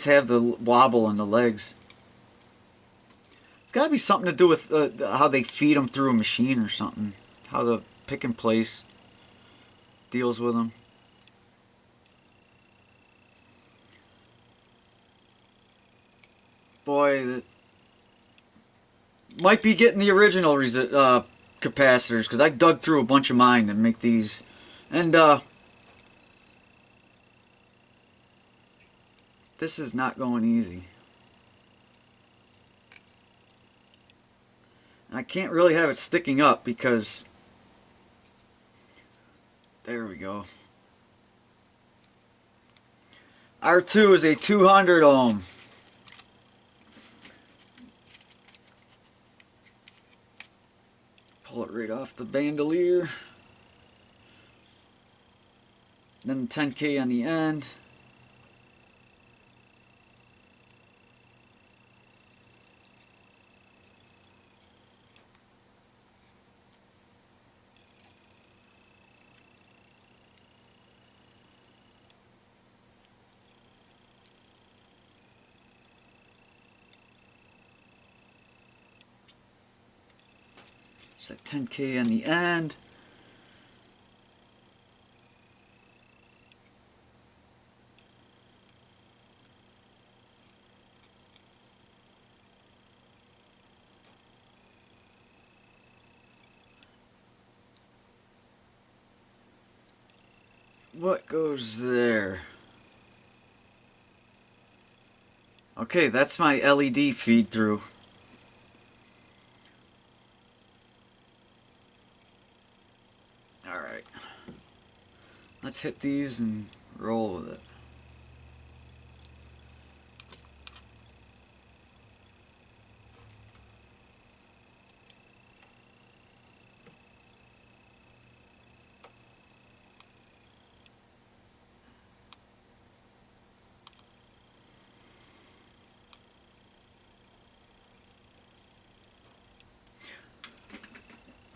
have the wobble in the legs. It's got to be something to do with how they feed them through a machine or something. How the pick and place deals with them. Boy, might be getting the original capacitors, because I dug through a bunch of mine to make these. And this is not going easy. I can't really have it sticking up because, there we go. R2 is a 200 ohm. Pull it right off the bandolier. Then 10K on the end. Set 10K on the end. What goes there? Okay, that's my LED feed through. Alright. Let's hit these and roll with it.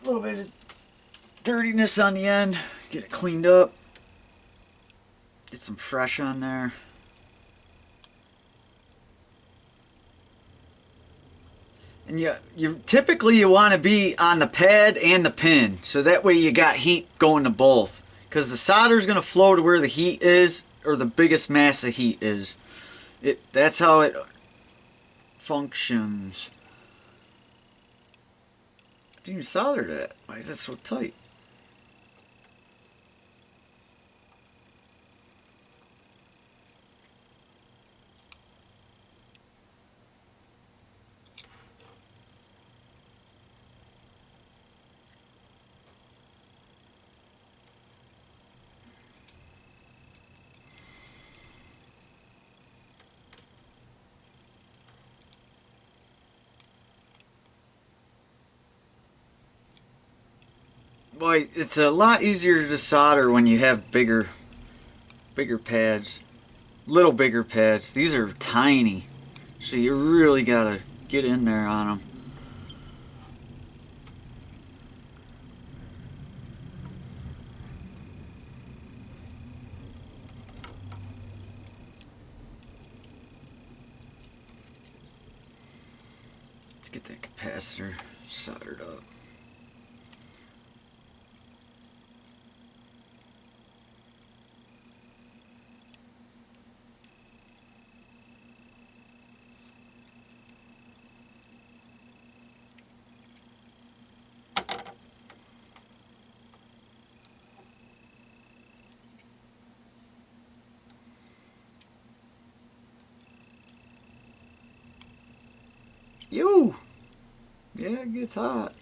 A little bit of dirtiness on the end, get it cleaned up, get some fresh on there. And you typically want to be on the pad and the pin, so that way you got heat going to both, because the solder is going to flow to where the heat is, or the biggest mass of heat is. That's how it functions. I didn't even solder that. Why is that so tight? Boy, it's a lot easier to solder when you have bigger pads. Little bigger pads. These are tiny, so you really gotta get in there on them. Let's get that capacitor soldered up. You! Yeah, it gets hot.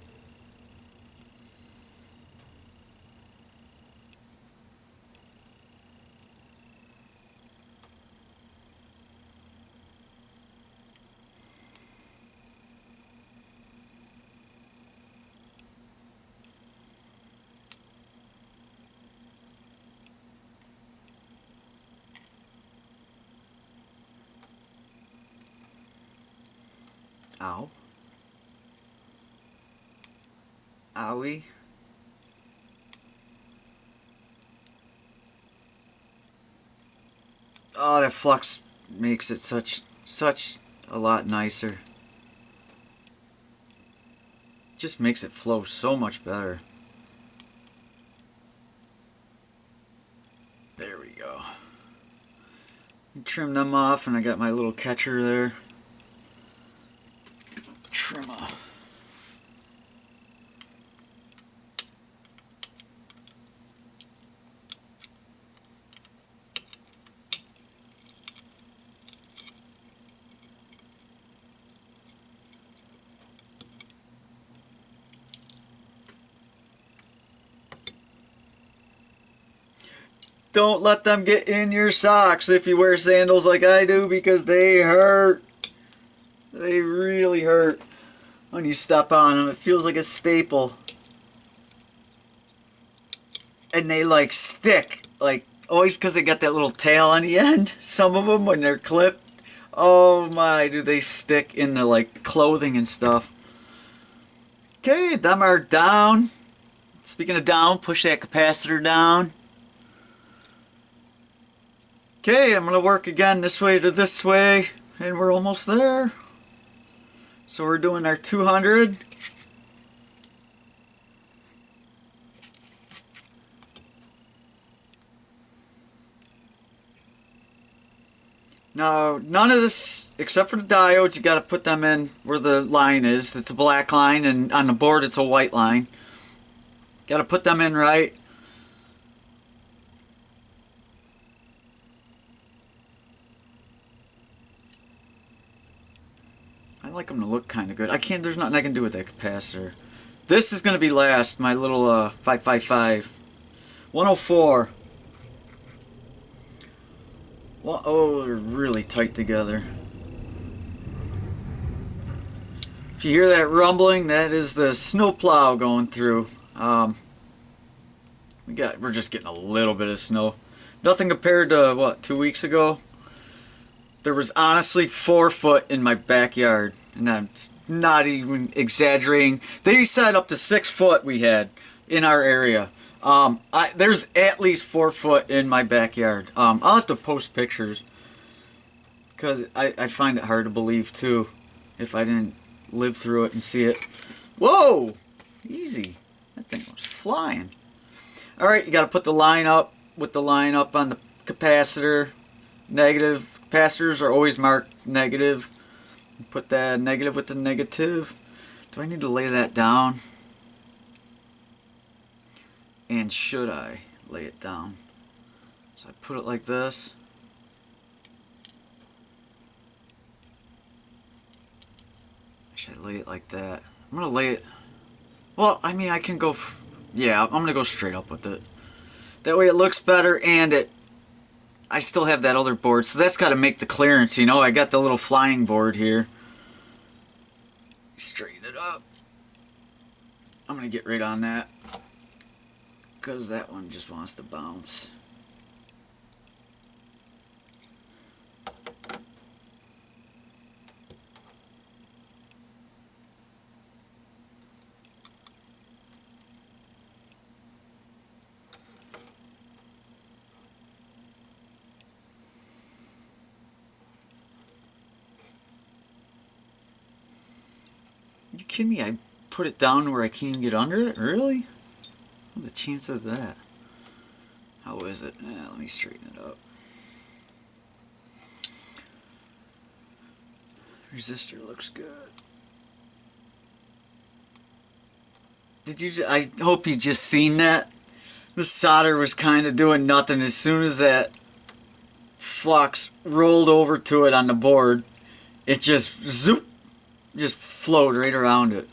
Ow. Owie. Oh, that flux makes it such a lot nicer. Just makes it flow so much better. There we go. Trim them off, and I got my little catcher there. Trim off. Don't let them get in your socks if you wear sandals like I do, because they hurt. They really hurt when you step on them. It feels like a staple. And they like stick, like always, because they got that little tail on the end. Some of them, when they're clipped, oh my, do they stick into like clothing and stuff. Okay, them are down. Speaking of down, push that capacitor down. Okay, I'm going to work again this way to this way, and we're almost there. So we're doing our 200. Now, none of this, except for the diodes, you got to put them in where the line is. It's a black line, and on the board it's a white line. Got to put them in right. I like them to look kind of good. There's nothing I can do with that capacitor. This is going to be last, my little 555. 104. Well, oh, they're really tight together. If you hear that rumbling, that is the snowplow going through. We're just getting a little bit of snow. Nothing compared to, what, 2 weeks ago? There was honestly 4 foot in my backyard, and I'm not even exaggerating. They said up to 6 foot we had in our area. There's at least 4 foot in my backyard. I'll have to post pictures, because I find it hard to believe too, if I didn't live through it and see it. Whoa! Easy. That thing was flying. Alright, you got to put the line up with the line up on the capacitor. Negative. Capacitors are always marked negative. Put that negative with the negative. Do I need to lay that down? And should I lay it down? So I put it like this. Should I lay it like that? I'm going to lay it... Well, I mean, I can go... Yeah, I'm going to go straight up with it. That way it looks better, and I still have that other board, so that's got to make the clearance, you know. I got the little flying board here. Straighten it up. I'm going to get right on that, because that one just wants to bounce. You kidding me? I put it down where I can't get under it? Really? What's the chance of that? How is it? Let me straighten it up. Resistor looks good. I hope you just seen that. The solder was kind of doing nothing. As soon as that flux rolled over to it on the board, it just zoop, just flowed right around it.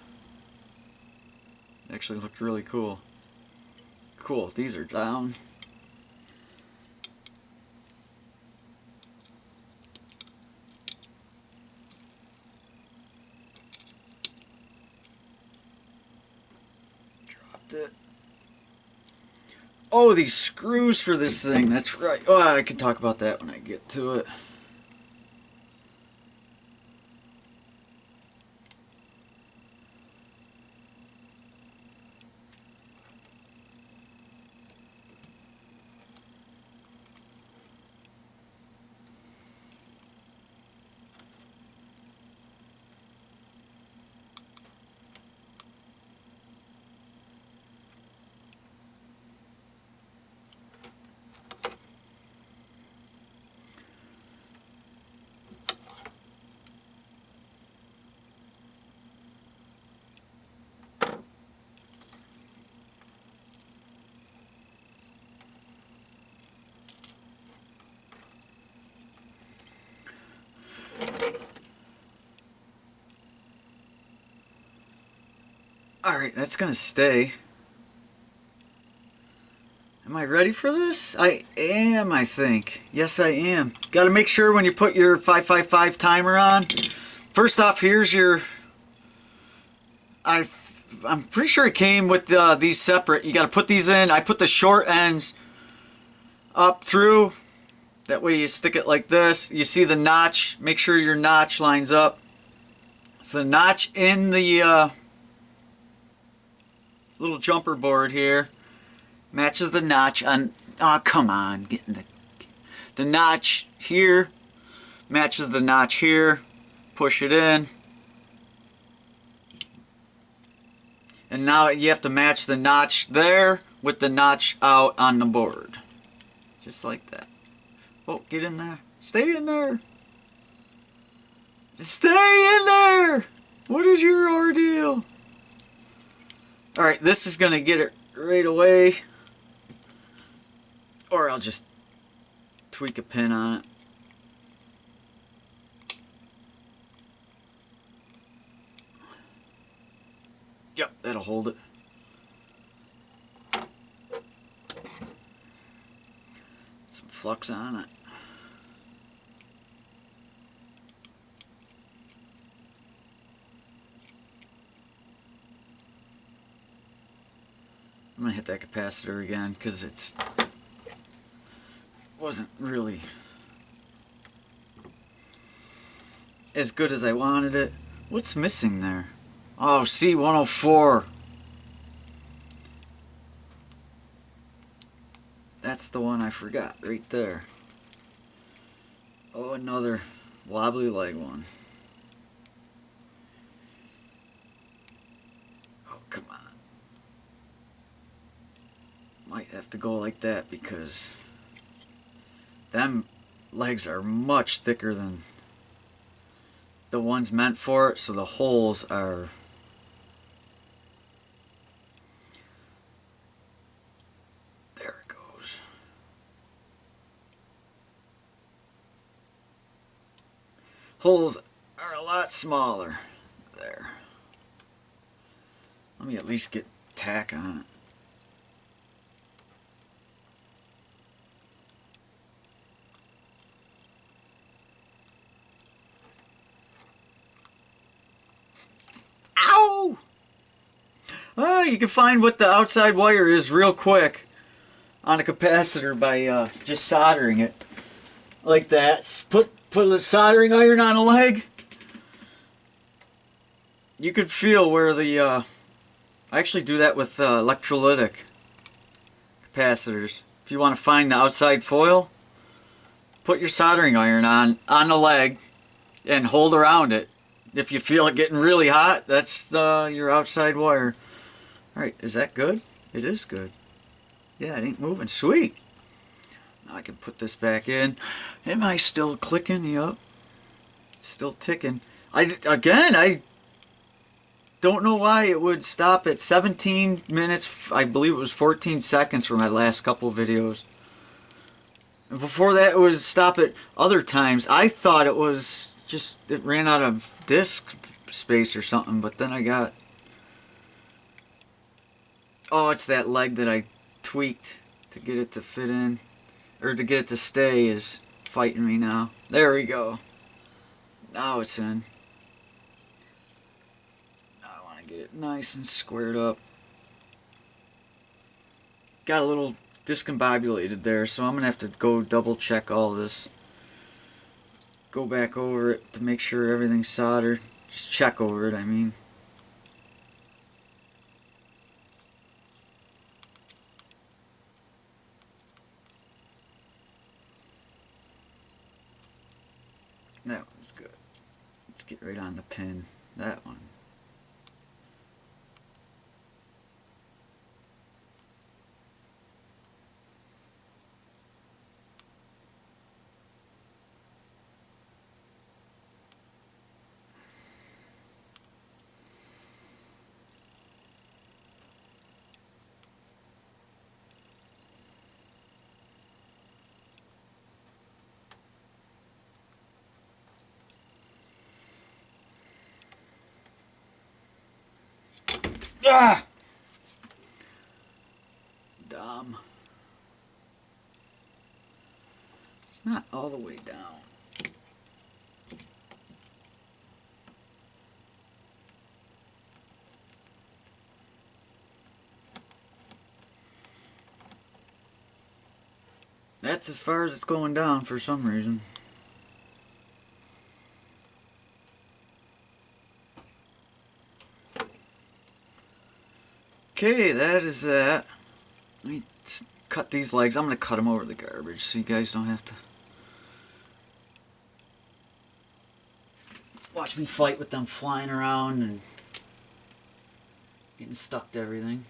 Actually looked really cool. Cool, these are down. Dropped it. Oh, these screws for this thing, that's right. Oh, I can talk about that when I get to it. Alright, that's gonna stay. Am I ready for this? I am, I think. Yes, I am. Gotta make sure when you put your 555 timer on. First off, here's your... I'm pretty sure it came with these separate. You gotta put these in. I put the short ends up through. That way you stick it like this. You see the notch. Make sure your notch lines up. So the notch in the little jumper board here matches the notch on... Oh, come on. Getting the notch here matches the notch here. Push it in. And now you have to match the notch there with the notch out on the board. Just like that. Oh, get in there. Stay in there. Stay in there. What is your ordeal? Alright, this is going to get it right away. Or I'll just tweak a pin on it. Yep, that'll hold it. Some flux on it. I'm gonna hit that capacitor again because it wasn't really as good as I wanted it. What's missing there? Oh, C104. That's the one I forgot right there. Oh, another wobbly leg one. Oh, come on. Might have to go like that because them legs are much thicker than the ones meant for it, so the holes are... There it goes. Holes are a lot smaller. There. Let me at least get tack on it. Ow! Oh, you can find what the outside wire is real quick on a capacitor by just soldering it like that. Put a soldering iron on a leg. You could feel where the I actually do that with electrolytic capacitors. If you want to find the outside foil, put your soldering iron on the leg and hold around it. If you feel it getting really hot, that's your outside wire. Alright, is that good? It is good. Yeah, it ain't moving. Sweet. Now I can put this back in. Am I still clicking? Yup. Still ticking. I don't know why it would stop at 17 minutes. I believe it was 14 seconds for my last couple videos. And before that it would stop at other times. I thought it was just, it ran out of disk space or something, but then I got... Oh, it's that leg that I tweaked to get it to fit in, or to get it to stay is fighting me now. There we go. Now it's in. Now I want to get it nice and squared up. Got a little discombobulated there, so I'm going to have to go double check all this. Go back over it to make sure everything's soldered. Just check over it, I mean. That one's good. Let's get right on the pin. That one. Ah! Dumb. It's not all the way down. That's as far as it's going down for some reason. Okay, that is that. Let me cut these legs. I'm going to cut them over the garbage so you guys don't have to watch me fight with them flying around and getting stuck to everything.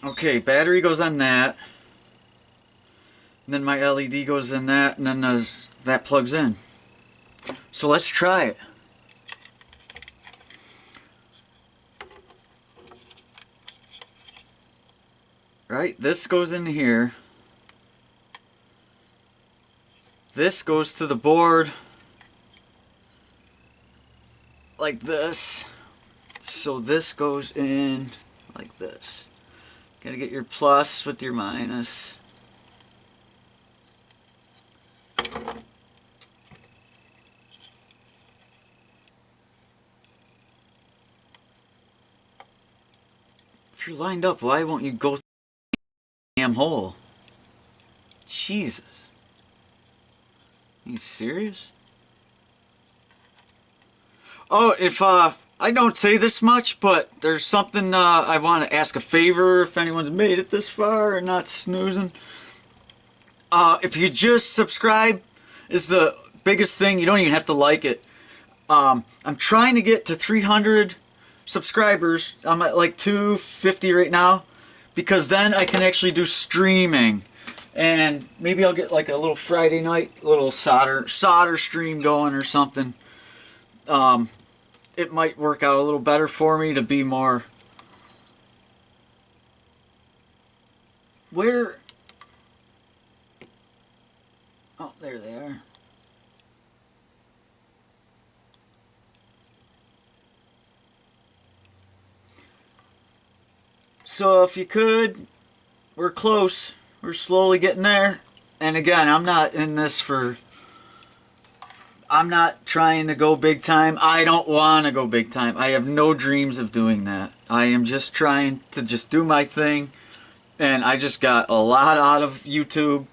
Okay, battery goes on that. And then my LED goes in that, and then that plugs in. So let's try it. Right, this goes in here. This goes to the board like this. So this goes in like this. Gotta get your plus with your minus. If you're lined up, why won't you go through the damn hole? Jesus. Are you serious? Oh, if I don't say this much, but there's something I want to ask a favor if anyone's made it this far and not snoozing. If you just subscribe is the biggest thing. You don't even have to like it. I'm trying to get to 300 subscribers. I'm at like 250 right now, because then I can actually do streaming, and maybe I'll get like a little Friday night little solder stream going or something. It might work out a little better for me to be more. Where? Oh, there they are. So if you could, we're close. We're slowly getting there. And again, I'm not in this for... I'm not trying to go big time. I don't want to go big time. I have no dreams of doing that. I am just trying to just do my thing. And I just got a lot out of YouTube.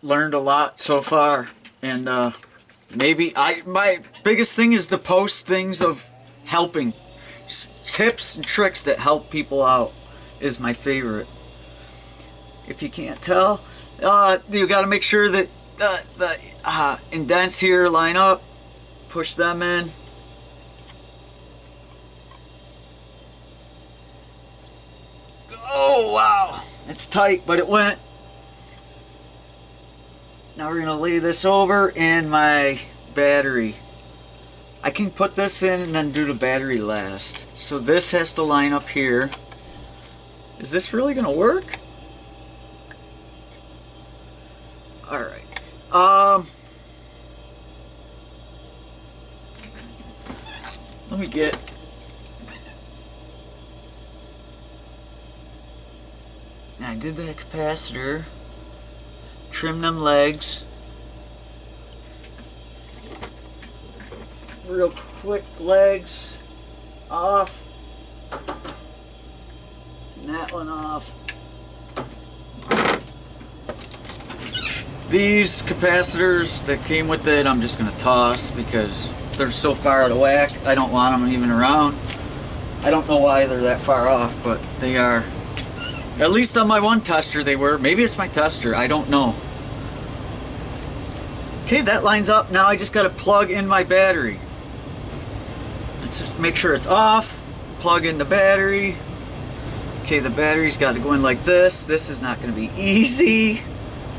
Learned a lot so far. And maybe my biggest thing is to post things of helping. Tips and tricks that help people out is my favorite. If you can't tell, you got to make sure that the indents here line up. Push them in. Oh wow, it's tight, but it went. Now we're gonna lay this over and my battery. I can put this in and then do the battery last. So this has to line up here. Is this really gonna work? Alright. Let me get... I did that capacitor. Trim them legs. Real quick, legs off, and that one off. These capacitors that came with it, I'm just gonna toss because they're so far out of whack. I don't want them even around. I don't know why they're that far off, but they are. At least on my one tester they were. Maybe it's my tester, I don't know. Okay, that lines up. Now I just gotta plug in my battery. Let's just make sure it's off. Plug in the battery. Okay, the battery's got to go in like this. This is not going to be easy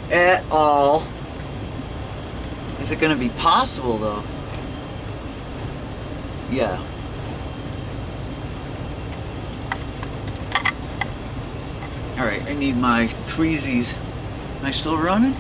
at all. Is it going to be possible though? Yeah. Alright, I need my tweezies. Am I still running?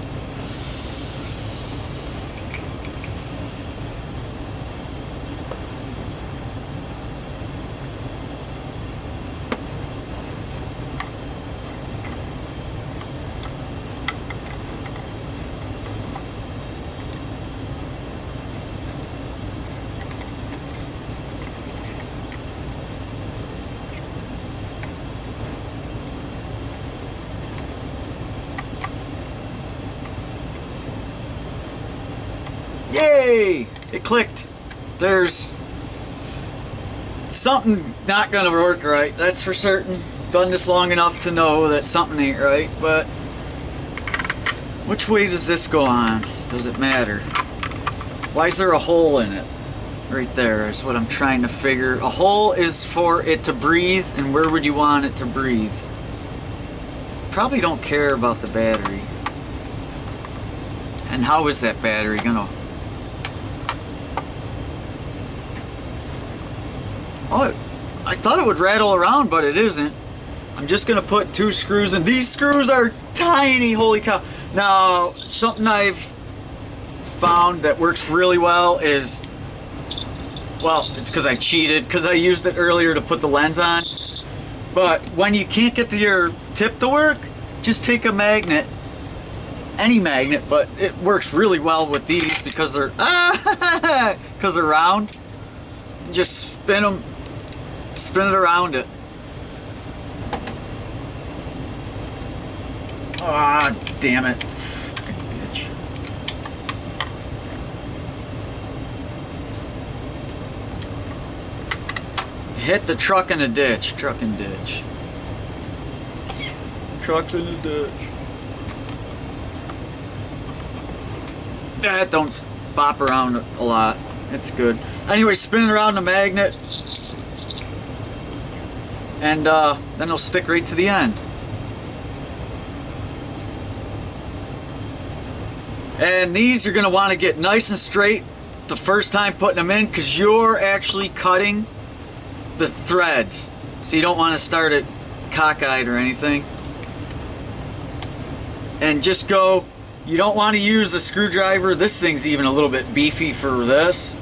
Yay! It clicked. There's something not gonna work right, that's for certain. Done this long enough to know that something ain't right, but which way does this go on? Does it matter? Why is there a hole in it? Right there is what I'm trying to figure. A hole is for it to breathe, and where would you want it to breathe? Probably don't care about the battery. And how is that battery gonna... Oh, I thought it would rattle around, but it isn't. I'm just gonna put 2 screws in. These screws are tiny, holy cow. Now, something I've found that works really well is, well, it's because I cheated, because I used it earlier to put the lens on. But when you can't get your tip to work, just take a magnet, any magnet, but it works really well with these because they're because they're round. Just spin them, spin it around it. Ah, damn it. Fucking bitch. Hit the truck in a ditch. Truck and ditch. Truck's in the ditch. Don't bop around a lot. It's good. Anyway, spin it around the magnet. And then it'll stick right to the end. And these you're going to want to get nice and straight the first time putting them in, because you're actually cutting the threads. So you don't want to start it cockeyed or anything. And just go, you don't want to use a screwdriver. This thing's even a little bit beefy for this.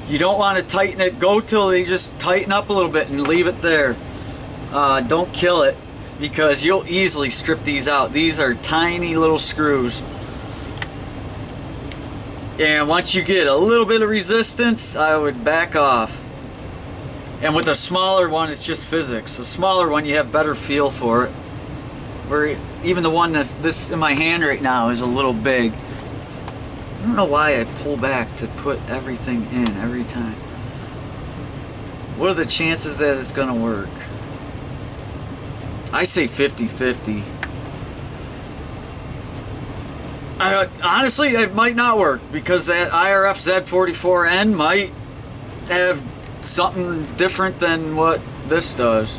You don't want to tighten it. Go till they just tighten up a little bit and leave it there. Don't kill it, because you'll easily strip these out. These are tiny little screws. And once you get a little bit of resistance, I would back off. And with a smaller one, it's just physics. A smaller one, you have better feel for it. Where even the one that's this in my hand right now is a little big. I don't know why I pull back to put everything in every time. What are the chances that it's gonna work? I say 50-50. Honestly, it might not work, because that IRF Z44N might have something different than what this does.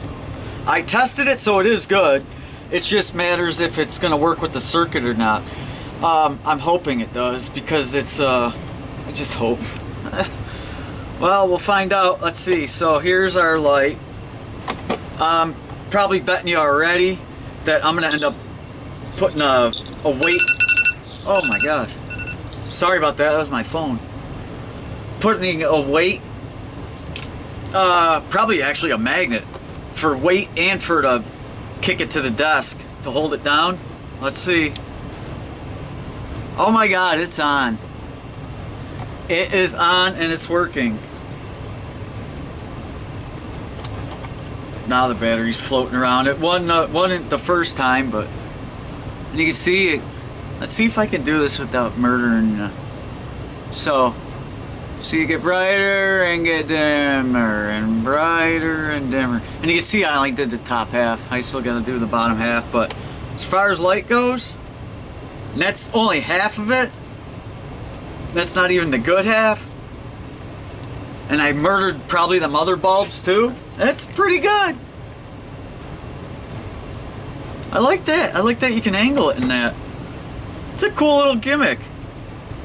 I tested it, so it is good. It just matters if it's going to work with the circuit or not. I'm hoping it does, because it's, I just hope. Well, we'll find out. Let's see. So here's our light. Probably betting you already that I'm going to end up putting a weight. Oh my gosh. Sorry about that. That was my phone. Putting a weight. Probably actually a magnet for weight and for to kick it to the desk to hold it down. Let's see. Oh my god, it's on. It is on and it's working. Now the battery's floating around. It wasn't the first time, but you can see it. Let's see if I can do this without murdering. So you get brighter and get dimmer and brighter and dimmer. And you can see I only did the top half. I still gotta do the bottom half. But as far as light goes, and that's only half of it. That's not even the good half. And I murdered probably the mother bulbs too. That's pretty good. I like that. I like that you can angle it in that. It's a cool little gimmick.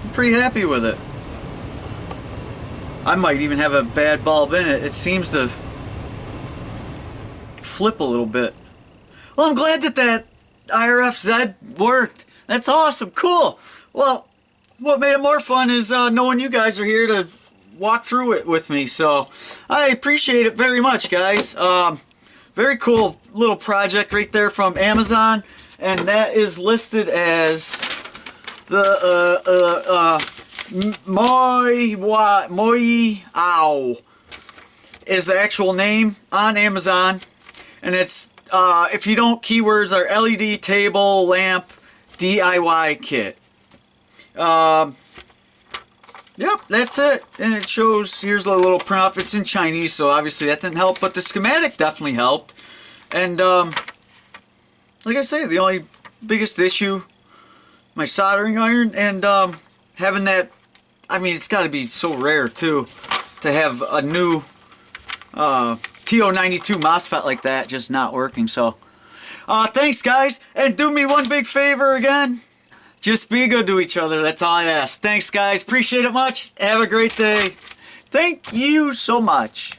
I'm pretty happy with it. I might even have a bad bulb in it. It seems to flip a little bit. Well, I'm glad that IRF-Z worked. That's awesome. Cool. Well, what made it more fun is knowing you guys are here to walk through it with me. So I appreciate it very much, guys. Very cool little project right there from Amazon. And that is listed as the MiOYOOW is the actual name on Amazon. And it's, if you don't, keywords are LED table lamp DIY kit. Yep, that's it. And it shows, here's a little prompt. It's in Chinese, so obviously that didn't help, but the schematic definitely helped. And like I say, the only biggest issue, my soldering iron, and having that, I mean, it's got to be so rare too, to have a new TO92 MOSFET like that just not working. So thanks guys, and do me one big favor again. Just be good to each other. That's all I ask. Thanks, guys. Appreciate it much. Have a great day. Thank you so much.